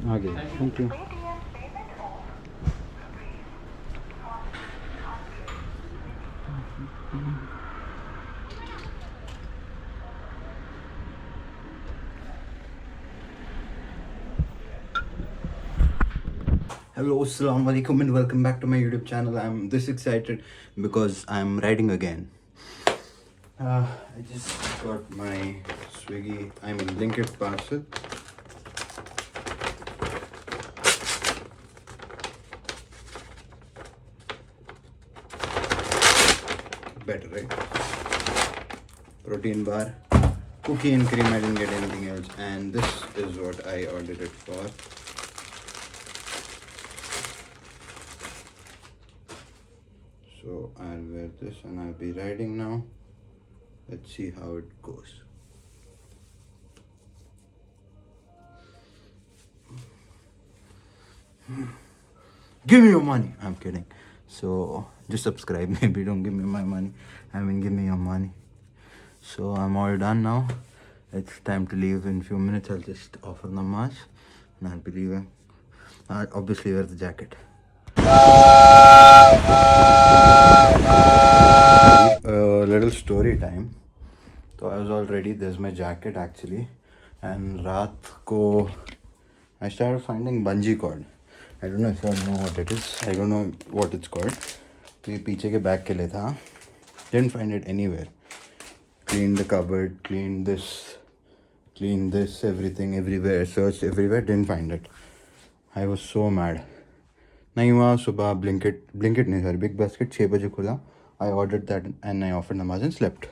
आ गए, thank you. Hello, assalamu alaikum, and welcome back to my YouTube channel. I'm this excited because I'm riding again. I just got my Blinkit parcel. Better, right? Protein bar, cookie and cream. I didn't get anything else, and this is what I ordered it for. So I'll wear this and I'll be riding now. Let's see how it goes. Give me your money. I'm kidding. So just subscribe. Maybe don't give me my money. I mean, give me your money. So I'm all done now. It's time to leave in a few minutes. I'll just offer namaz and I'll be leaving. I'll obviously wear the jacket. A little story time. So I was all ready. There's my jacket actually. And raat ko I started finding bungee cord. I don't know if you all know what it is. I don't know what it's called. तो ये पीछे के bag के लिए था. Didn't find it anywhere. Cleaned the cupboard, cleaned this, everything, everywhere. Searched everywhere, didn't find it. I was so mad. नहीं हुआ. सुबह Blinkit नहीं सर, Big Basket 6 बजे खुला. I ordered that and I offered namaz and slept.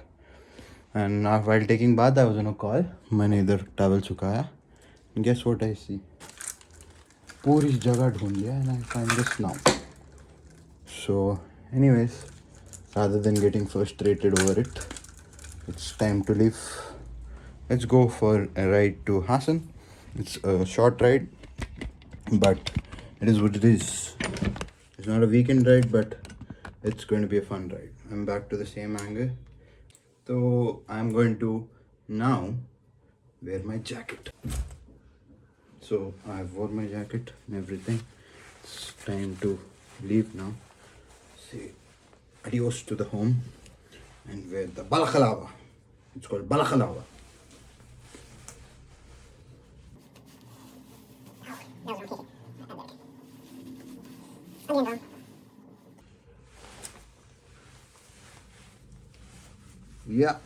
And while taking bath, I was on a call. मैंने इधर towel सुखाया. Guess what I see? पूरी जगह ढूंढ लिया and I find this now. So anyways, rather than getting frustrated over it, it's time to leave. Let's go for a ride to Hassan. It's a short ride, but it is what it is. It's not a weekend ride, but it's going to be a fun ride. I'm back to the same angle. So I'm going to now wear my jacket. So I've worn my jacket and everything. It's time to leave now. Say adios to the home and wear the balaclava. It's called balaclava. Yeah.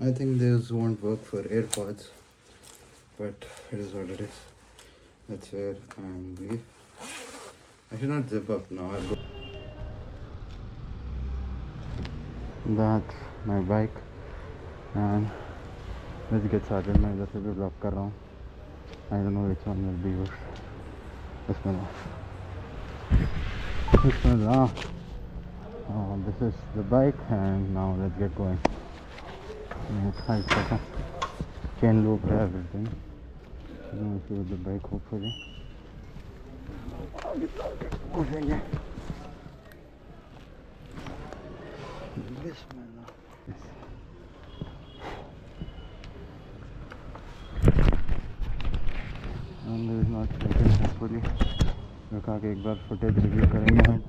I think this won't work for AirPods, but it is what it is. That's where I'm leave. I should not zip up now. I'll go. That's my bike, and let's get started. मैं इधर से भी vlog कर रहा हूँ. I don't know which one will be yours. Bismillah. Bismillah. This is the bike, and now let's get going. Chain loop है everything. I'm going to with the bike hopefully. घुसेंगे. Bismillah. And there is not shaking hopefully. रखा के एक बार footage review करेंगे हम.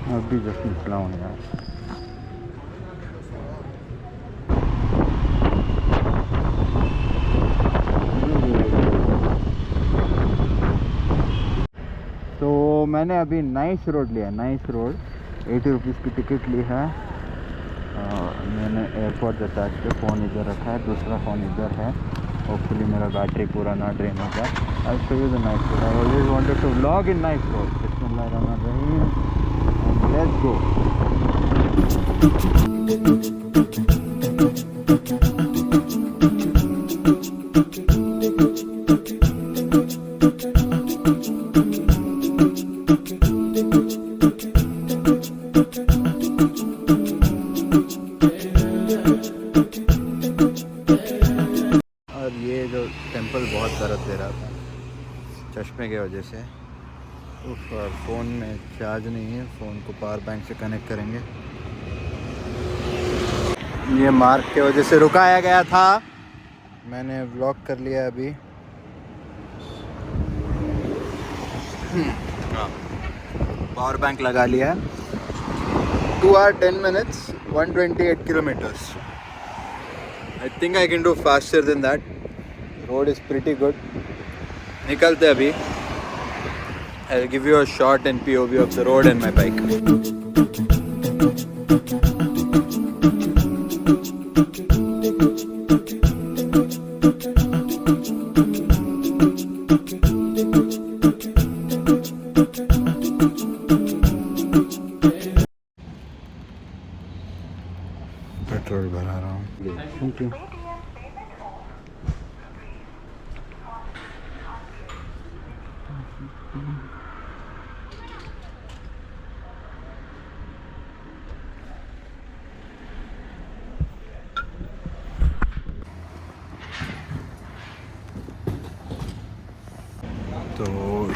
अभी just निकला हूँ यार. तो मैंने अभी नाइस रोड लिया. नाइस रोड 80 रुपीज़ की टिकट ली है. मैंने एयरपोर्ट अटैच पे फ़ोन इधर रखा है, दूसरा फ़ोन इधर है. होपफुली मेरा बैटरी पूरा ना ड्रेन हो जाए. I show you the nice road. I always wanted to vlog in nice road. बिस्मिल्लाहिर्रहमानिर्रहीम. Let's go. एग्जाम्पल बहुत दर्द दे रहा था चश्मे की वजह से। उफ, और फ़ोन में चार्ज नहीं है, फ़ोन को पावर बैंक से कनेक्ट करेंगे। ये मार्क की वजह से रुकाया गया था, मैंने व्लॉग कर लिया अभी। पावर बैंक लगा लिया। 2 hours 10 minutes 128 kilometers. I think I can do faster than that. Road is pretty good. निकलते अभी। I'll give you a shot and POV of the road and my bike. Petrol भरा रहा हूँ। Thank you. तो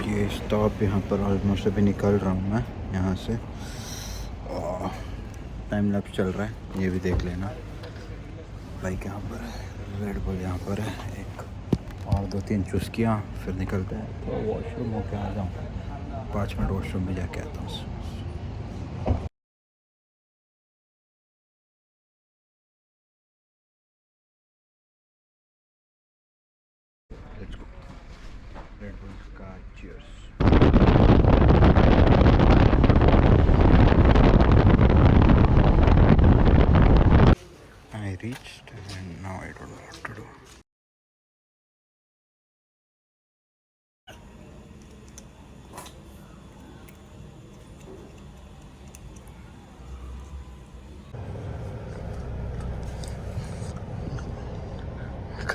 ये stop यहाँ पर almost अभी निकल रहा हूँ मैं यहाँ से। टाइम लैप्स चल रहा है, ये भी देख लेना। बाइक यहाँ पर है, रेड बुल यहाँ पर है, एक और 2-3 चुस्कियाँ, फिर निकलते हैं। तो वॉशरूम होके आ जाऊँ, 5 मिनट वॉशरूम में जाके आता हूँ। Let's go. रेड बुल का cheers. I reached and now I don't know what to do.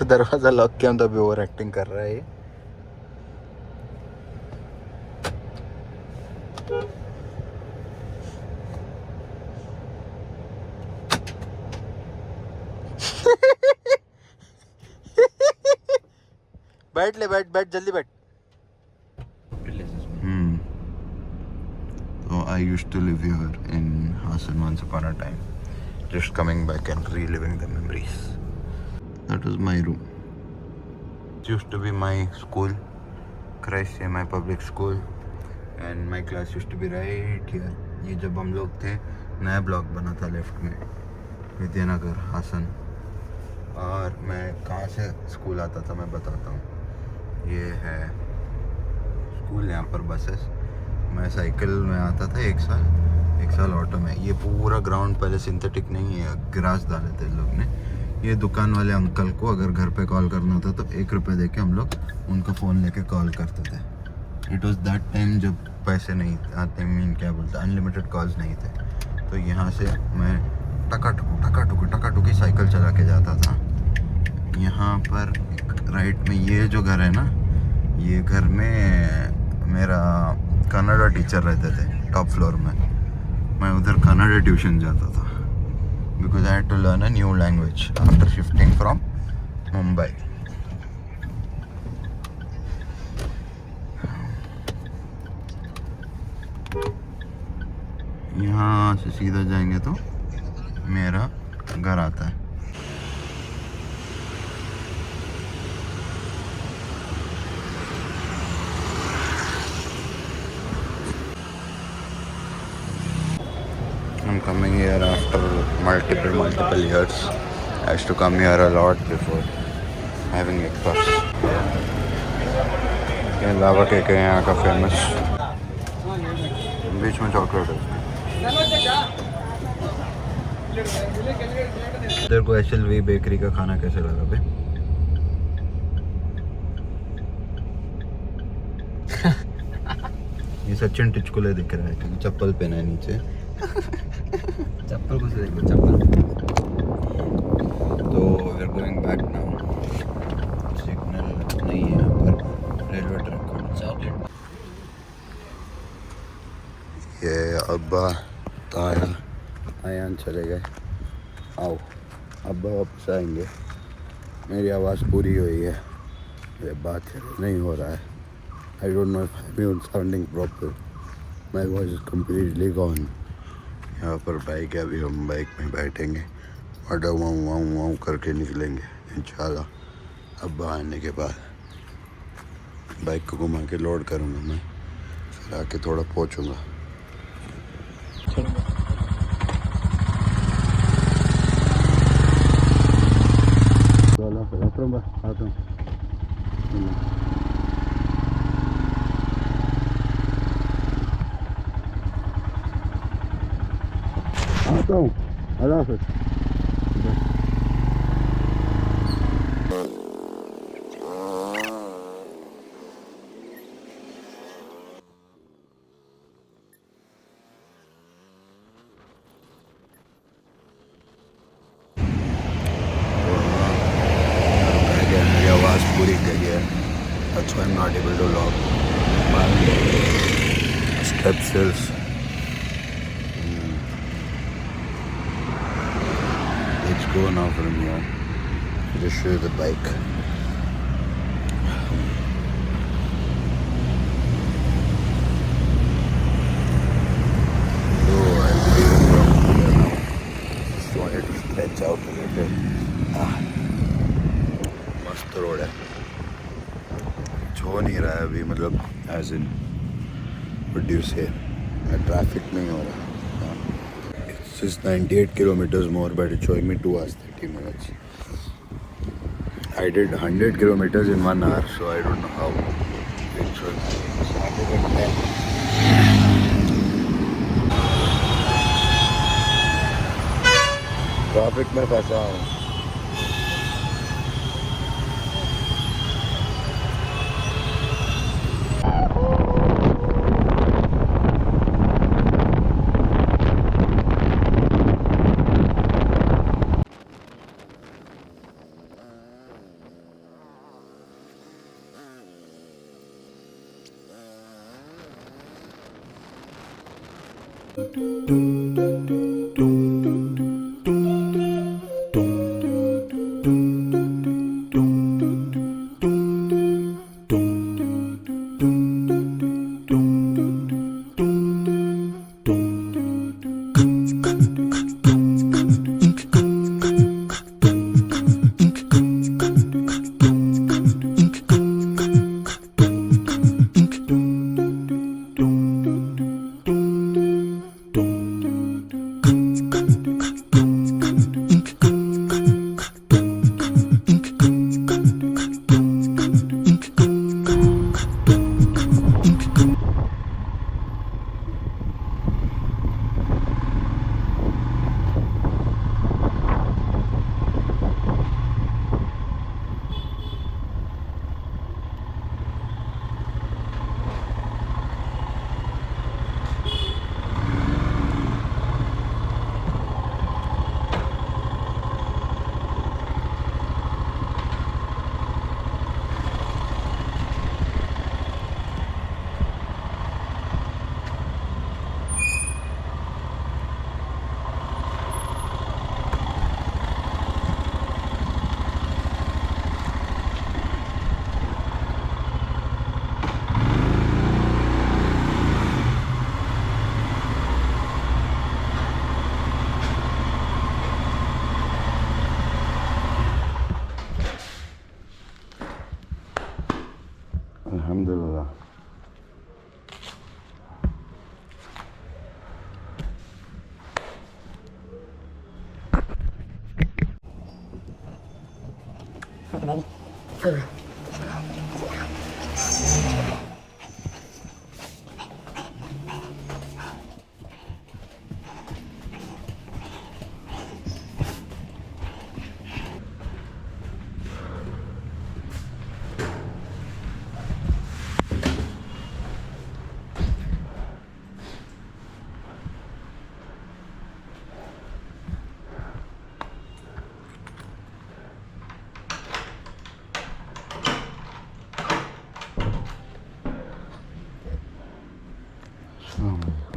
दरवाज़ा लॉक किया तो अभी ओवर एक्टिंग कर रहा है ये। बैठ ले, बैठ जल्दी बैठ। So I used to live here in Hassan once upon a time. Just coming back and reliving the memories. That was my room. It used to be my school, Christ CMI public school, and my class used to be right here. ये जब हम लोग थे, नया block बना था left में, विद्यानगर हासन। और मैं कहाँ से स्कूल आता था मैं बताता हूँ। ये है स्कूल, यहाँ पर बसेस। मैं साइकिल में आता था एक साल ऑटो में। ये पूरा ग्राउंड पहले सिंथेटिक नहीं है, ग्रास डाले थे लोग ने। ये दुकान वाले अंकल को अगर घर पे कॉल करना होता तो 1 रुपये दे के हम लोग उनका फ़ोन लेके कॉल करते थे। इट वॉज दैट टाइम जब पैसे नहीं आते, मीन क्या बोलते, अनलिमिटेड कॉल्स नहीं थे। तो यहाँ से मैं टका टुकी साइकिल चला के जाता था। यहाँ पर राइट में ये जो घर है ना, ये घर में मेरा कन्नड़ा टीचर रहते थे टॉप फ्लोर में। मैं उधर कन्नड़ा ट्यूशन जाता था because I had to learn a new language after shifting from Mumbai. यहाँ से सीधा जाएंगे तो मेरा घर आता है। I'm coming here after multiple years. I used to come here a lot before having breakfast. ये लावा केक है यहाँ का फेमस, बीच में चॉकलेट है। इधर को SLV बेकरी का खाना कैसे लगा बे? ये सचिन टिचकुले दिख रहा है क्योंकि चप्पल पहना है नीचे। चप्पल को से देखो, चप्पल। तो we are going back now. Signal नहीं है यहाँ पर, रेलवे ट्रैक। ये अब्बा आयान चले गए। आओ अब्बा वापस आएंगे। मेरी आवाज़ पूरी हुई है, ये बात नहीं हो रहा है. I don't know if I'm even sounding proper. My voice is completely gone. यहाँ पर बाइक है, अभी हम बाइक में बैठेंगे और वाऊ वाऊ वाऊ करके निकलेंगे इंशाल्लाह. अब आने के बाद बाइक को घुमा के लोड करूँगा मैं, फिर आके थोड़ा पहुँचूँगा. आता हूँ. अल्लाह हाफ़िज़. मेरी आवाज़ पूरी गई है. That's why I'm not able to log my step skills. Let's go now from here. Just show you the bike. So I'll be leaving from here now. Just wanted to stretch out a little. मस्त road है. हो नहीं रहा है अभी, मतलब as in what you से traffic नहीं हो रहा. It's just 98 kilometers more, but it's showing me 2 hours 30 minutes. I did 100 kilometers in 1 hour, so I don't know how it should. Traffic में फंसा हूँ. Alhamdulillah. Oh.